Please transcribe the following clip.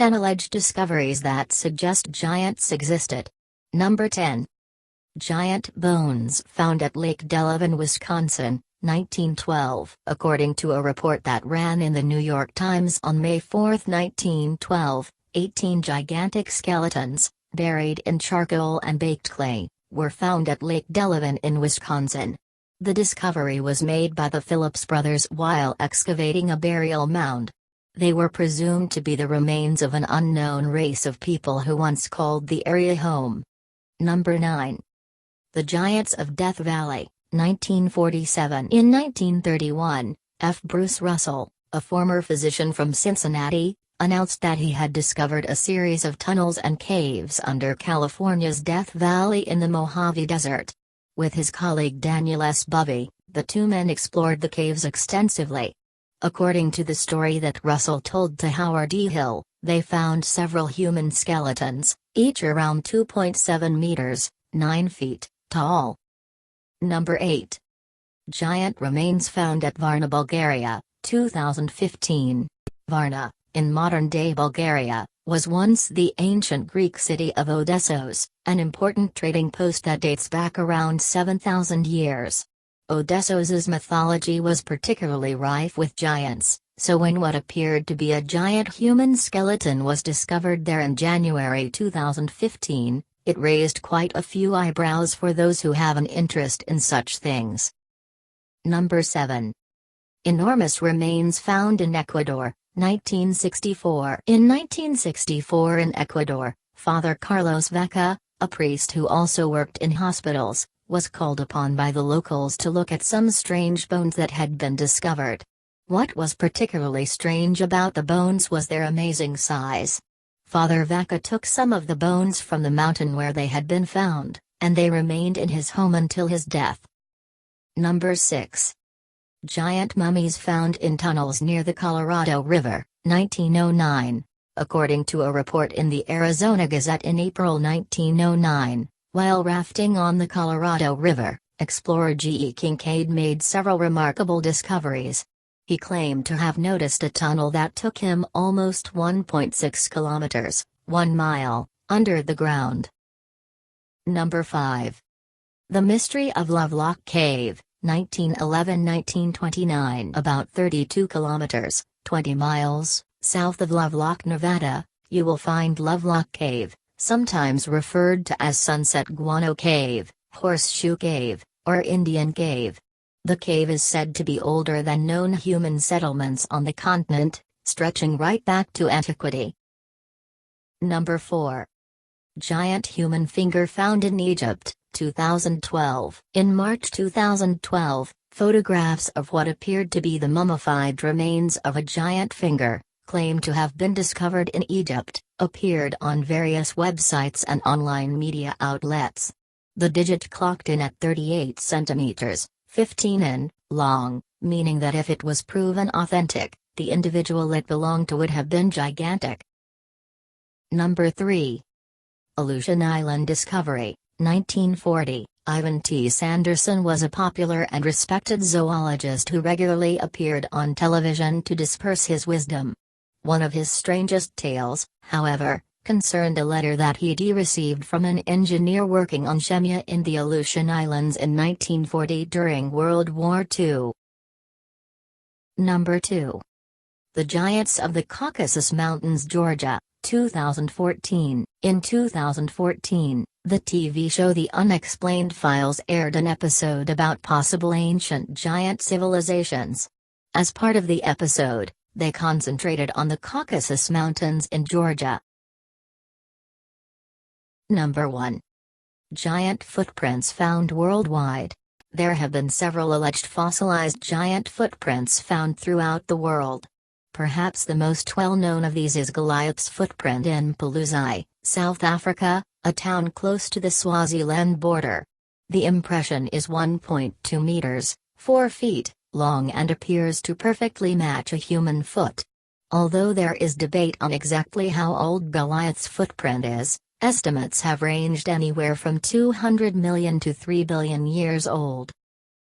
10 alleged discoveries that suggest giants existed. Number 10. Giant bones found at Lake Delavan, Wisconsin, 1912. According to a report that ran in the New York Times on May 4, 1912, 18 gigantic skeletons, buried in charcoal and baked clay, were found at Lake Delavan in Wisconsin. The discovery was made by the Phillips brothers while excavating a burial mound. They were presumed to be the remains of an unknown race of people who once called the area home. Number 9. The Giants of Death Valley, 1947. In 1931, F. Bruce Russell, a former physician from Cincinnati, announced that he had discovered a series of tunnels and caves under California's Death Valley in the Mojave Desert. With his colleague Daniel S. Bovey, the two men explored the caves extensively. According to the story that Russell told to Howard E. Hill, they found several human skeletons, each around 2.7 meters, 9 feet, tall. Number 8. Giant remains found at Varna, Bulgaria, 2015. Varna, in modern-day Bulgaria, was once the ancient Greek city of Odessos, an important trading post that dates back around 7,000 years. Odessos's mythology was particularly rife with giants, so when what appeared to be a giant human skeleton was discovered there in January 2015, it raised quite a few eyebrows for those who have an interest in such things. Number 7. Enormous remains found in Ecuador, 1964. In 1964 in Ecuador, Father Carlos Vaca, a priest who also worked in hospitals, was called upon by the locals to look at some strange bones that had been discovered. What was particularly strange about the bones was their amazing size. Father Vaca took some of the bones from the mountain where they had been found, and they remained in his home until his death. Number 6. Giant mummies found in tunnels near the Colorado River, 1909. According to a report in the Arizona Gazette in April 1909, while rafting on the Colorado River, explorer G. E. Kincaid made several remarkable discoveries. He claimed to have noticed a tunnel that took him almost 1.6 kilometers, 1 mile, under the ground. Number 5. The Mystery of Lovelock Cave, 1911-1929. About 32 kilometers, 20 miles, south of Lovelock, Nevada, you will find Lovelock Cave, sometimes referred to as Sunset Guano Cave, Horseshoe Cave, or Indian Cave. The cave is said to be older than known human settlements on the continent, stretching right back to antiquity. Number 4. Giant human finger found in Egypt, 2012. In March 2012, photographs of what appeared to be the mummified remains of a giant finger, claimed to have been discovered in Egypt, appeared on various websites and online media outlets. The digit clocked in at 38 centimeters, 15 in, long, meaning that if it was proven authentic, the individual it belonged to would have been gigantic. Number 3. Aleutian Island discovery, 1940. Ivan T. Sanderson was a popular and respected zoologist who regularly appeared on television to disperse his wisdom. One of his strangest tales, however, concerned a letter that he'd received from an engineer working on Shemya in the Aleutian Islands in 1940 during World War II. Number 2. The Giants of the Caucasus Mountains, Georgia, 2014. In 2014, the TV show The Unexplained Files aired an episode about possible ancient giant civilizations. As part of the episode, they concentrated on the Caucasus Mountains in Georgia. Number 1. Giant footprints found worldwide. There have been several alleged fossilized giant footprints found throughout the world. Perhaps the most well-known of these is Goliath's footprint in Palusai, South Africa, a town close to the Swaziland border. The impression is 1.2 meters, 4 feet, long and appears to perfectly match a human foot. Although there is debate on exactly how old Goliath's footprint is, estimates have ranged anywhere from 200 million to 3 billion years old.